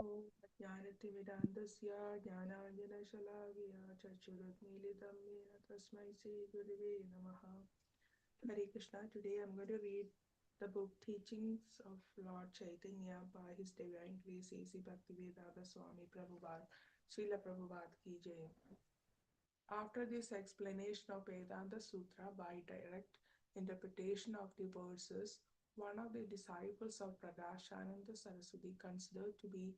ॐ ज्ञानतिमिरान्धस्य ज्ञानाञ्जनशलाकया चक्षुरुन्मीलितं येन तस्मै श्रीगुरुवे नमः. Hare Krishna. Today I'm going to read the book Teachings of Lord Chaitanya by His Divine Grace A.C. Bhaktivedanta Swami Prabhupada. Srila Prabhupada Ki Jai. After this explanation of Vedanta Sutra by direct interpretation of the verses, one of the disciples of Pragashananda Saraswati, considered to be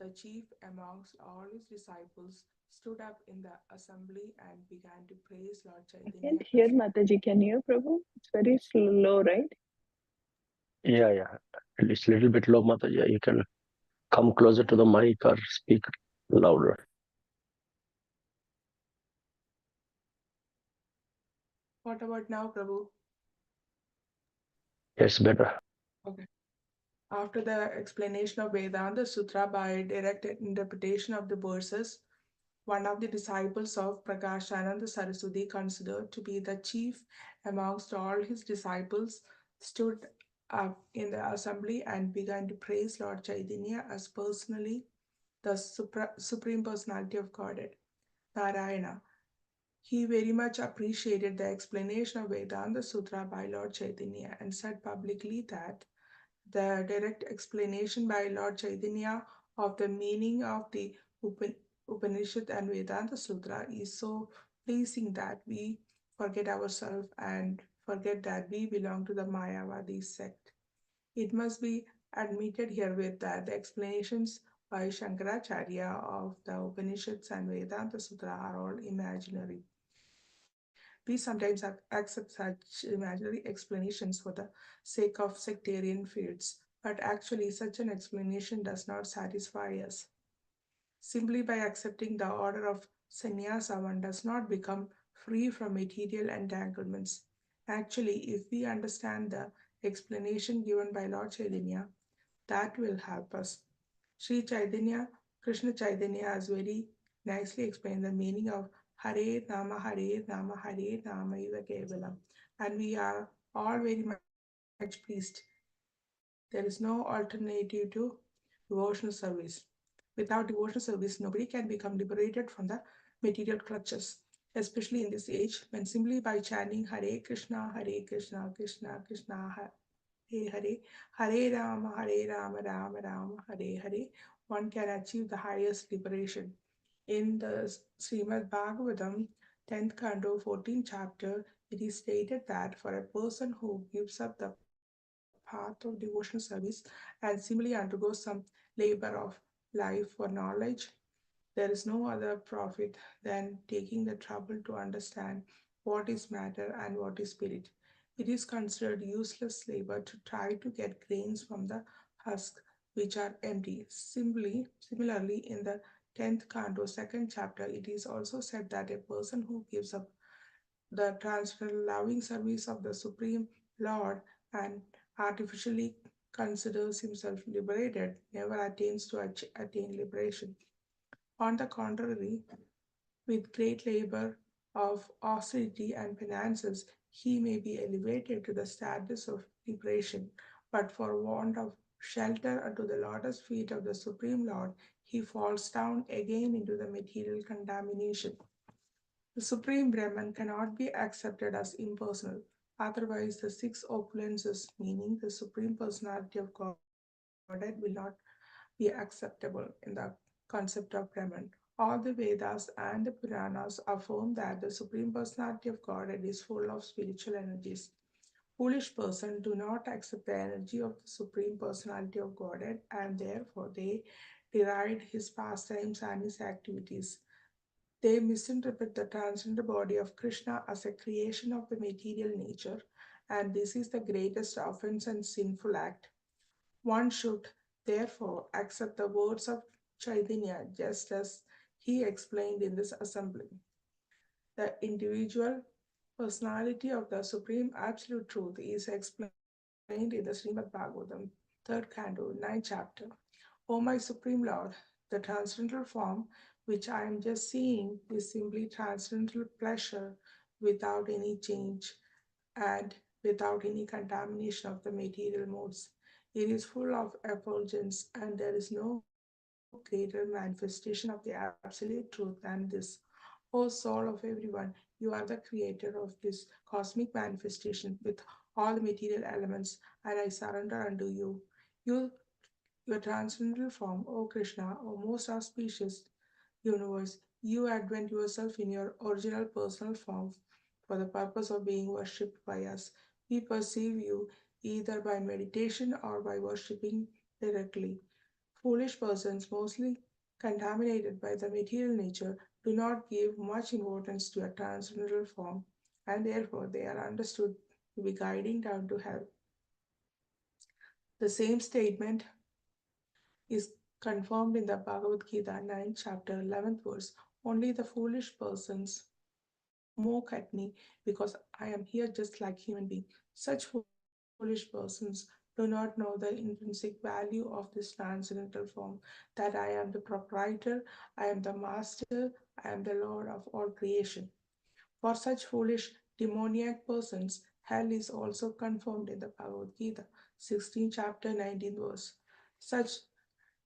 the chief amongst all his disciples, stood up in the assembly and began to praise Lord I can't Chaitanya hear as Mataji. Can you, Prabhu? It's very slow, right? Yeah, yeah. It's a little bit low, Mataji. You can come closer to the mic or speak louder. what about now, Prabhu? It's better. Okay. After the explanation of Vedanta Sutra by direct interpretation of the verses, one of the disciples of Prakashananda Saraswati, considered to be the chief amongst all his disciples, stood up in the assembly and began to praise Lord Chaitanya as personally the Supreme Personality of Godhead, Narayana. He very much appreciated the explanation of Vedanta Sutra by Lord Chaitanya and said publicly that the direct explanation by Lord Chaitanya of the meaning of the Upanishad and Vedanta Sutra is so pleasing that we forget ourselves and forget that we belong to the Mayavadi sect. It must be admitted herewith that the explanations by Shankaracharya of the Upanishads and Vedanta Sutra are all imaginary. We sometimes accept such imaginary explanations for the sake of sectarian fields, but actually, such an explanation does not satisfy us. Simply by accepting the order of sannyasa, one does not become free from material entanglements. Actually, if we understand the explanation given by Lord Chaitanya, that will help us. Sri Chaitanya, Krishna Chaitanya has very nicely explained the meaning of Hare Rama, Hare Rama, Hare Rama Iva Kevalam. And we are all very much pleased. There is no alternative to devotional service. Without devotional service, nobody can become liberated from the material clutches, especially in this age when simply by chanting Hare Krishna, Krishna Krishna, Hare Hare, Hare Rama, Hare Rama, Rama Rama, Hare Hare, one can achieve the highest liberation. In the Srimad Bhagavatam, 10th Canto, 14th chapter, it is stated that for a person who gives up the path of devotional service and simply undergoes some labor of life for knowledge, there is no other profit than taking the trouble to understand what is matter and what is spirit. It is considered useless labor to try to get grains from the husk which are empty. Similarly, in the 10th canto, second chapter, it is also said that a person who gives up the transcendental loving service of the Supreme Lord and artificially considers himself liberated never attains to attain liberation. On the contrary, with great labor of austerity and penances, he may be elevated to the status of liberation, but for want of shelter unto the lotus feet of the Supreme Lord, he falls down again into the material contamination. The Supreme Brahman cannot be accepted as impersonal. Otherwise, the six opulences, meaning the Supreme Personality of Godhead, will not be acceptable in the concept of Brahman. All the Vedas and the Puranas affirm that the Supreme Personality of Godhead is full of spiritual energies. Foolish persons do not accept the energy of the Supreme Personality of Godhead and therefore they deride his pastimes and his activities. They misinterpret the transcendental body of Krishna as a creation of the material nature, and this is the greatest offense and sinful act. One should therefore accept the words of Chaitanya just as he explained in this assembly. The individual personality of the Supreme Absolute Truth is explained in the Srimad Bhagavatam, 3rd Canto, 9th chapter. O my Supreme Lord, the transcendental form which I am just seeing is simply transcendental pleasure without any change and without any contamination of the material modes. It is full of effulgence and there is no greater manifestation of the absolute truth than this. O soul of everyone, you are the creator of this cosmic manifestation with all the material elements, and I surrender unto you. You, your transcendental form, O Krishna, O most auspicious universe, you advent yourself in your original personal form for the purpose of being worshipped by us. We perceive you either by meditation or by worshipping directly. Foolish persons, mostly contaminated by the material nature, do not give much importance to a transcendental form, and therefore they are understood to be guiding down to hell. The same statement is confirmed in the Bhagavad Gita 9 chapter 11th verse. Only the foolish persons mock at me because I am here just like human being. Such foolish persons do not know the intrinsic value of this transcendental form, that I am the proprietor, I am the master, I am the Lord of all creation. For such foolish demoniac persons, hell is also confirmed in the Bhagavad Gita, 16 chapter 19 verse. Such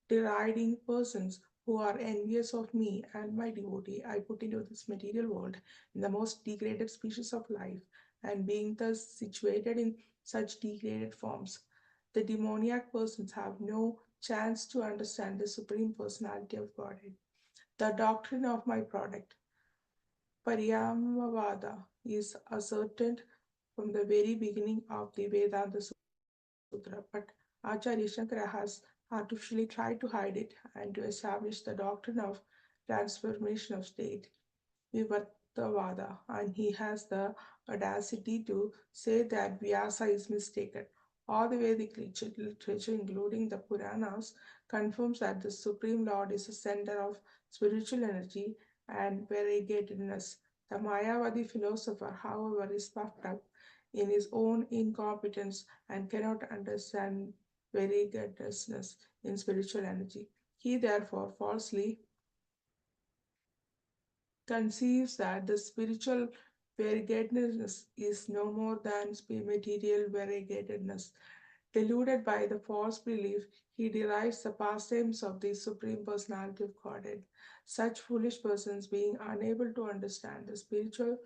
deriding persons who are envious of me and my devotee, I put into this material world in the most degraded species of life, and being thus situated in such degraded forms, the demoniac persons have no chance to understand the Supreme Personality of Godhead. The doctrine of my product, Pariyamavada, is ascertained from the very beginning of the Vedanta Sutra, but Acharya Shankara has artificially tried to hide it and to establish the doctrine of transformation of state, Vivartavada, and he has the audacity to say that Vyasa is mistaken. All the Vedic literature, including the Puranas, confirms that the Supreme Lord is the center of spiritual energy and variegatedness. The Mayavadi philosopher, however, is puffed up in his own incompetence and cannot understand variegatedness in spiritual energy. He therefore falsely conceives that the spiritual variegatedness is no more than material variegatedness. Deluded by the false belief, he derives the pastimes of the Supreme Personality of Godhead. Such foolish persons, being unable to understand the spiritual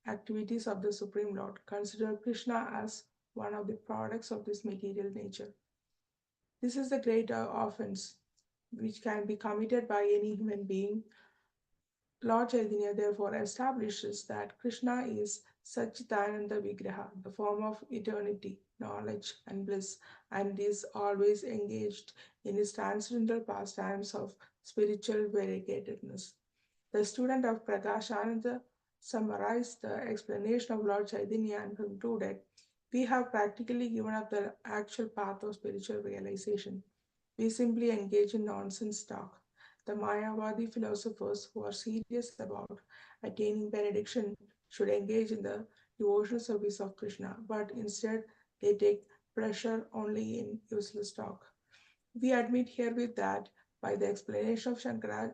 activities of the Supreme Lord, consider Krishna as one of the products of this material nature. This is the great offense which can be committed by any human being. Lord Chaitanya therefore establishes that Krishna is Satchitananda Vigraha, the form of eternity, knowledge, and bliss, and is always engaged in his transcendental pastimes of spiritual variegatedness. The student of Prakashananda summarized the explanation of Lord Chaitanya and concluded, we have practically given up the actual path of spiritual realization. We simply engage in nonsense talk. The Mayavadi philosophers who are serious about attaining benediction should engage in the devotional service of Krishna, but instead they take pleasure only in useless talk. We admit herewith that by the explanation of Shankara,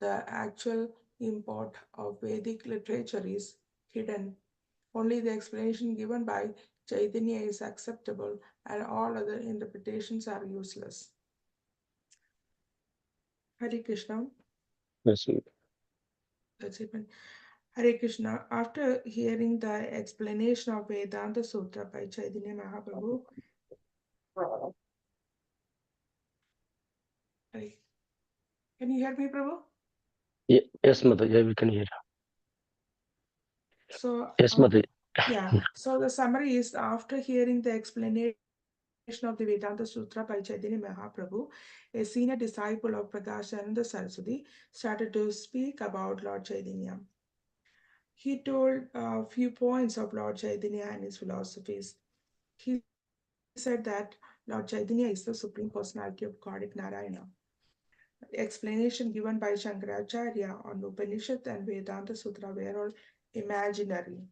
the actual import of Vedic literature is hidden. Only the explanation given by Chaitanya is acceptable, and all other interpretations are useless. Hare Krishna. Yes, That's it. Hare Krishna. After hearing the explanation of Vedanta Sutra by Chaitanya Mahaprabhu, Hare- can you hear me, Prabhu? yes, Mother. Yeah, we can hear. So, Yes, Mother. yeah. So the summary is after hearing the explanation of the Vedanta Sutra by Chaitanya Mahaprabhu, a senior disciple of Prakashananda Saraswati started to speak about Lord Chaitanya. He told a few points of Lord Chaitanya and his philosophies. He said that Lord Chaitanya is the Supreme Personality of Godhead Narayana. The explanation given by Shankaracharya on Upanishad and Vedanta Sutra were all imaginary.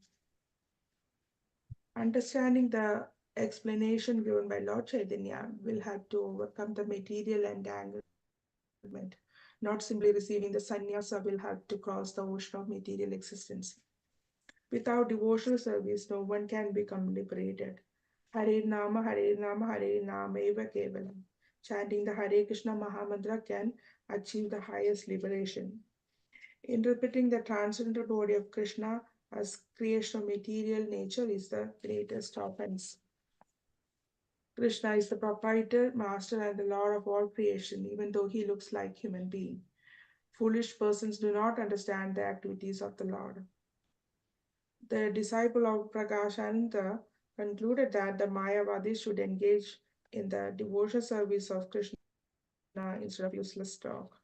Understanding the explanation given by Lord Chaitanya will help to overcome the material entanglement. Not simply receiving the sannyasa will help to cross the ocean of material existence. Without devotional service, no one can become liberated. Hare Nama, Hare Nama, Hare Nama Eva Kevalam. chanting the Hare Krishna Mahamantra can achieve the highest liberation. Interpreting the transcendental body of Krishna as creation of material nature is the greatest offense. Krishna is the proprietor, master, and the lord of all creation, even though he looks like human being. Foolish persons do not understand the activities of the Lord. The disciple of Prakashananda concluded that the Mayavadis should engage in the devotional service of Krishna instead of useless talk.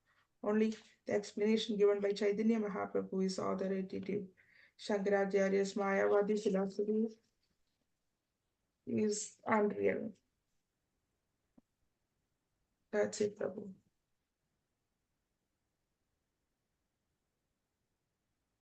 Only the explanation given by Chaitanya Mahaprabhu is authoritative. Shankaracharya's Mayavadi philosophy is unreal. That's it, Prabhu.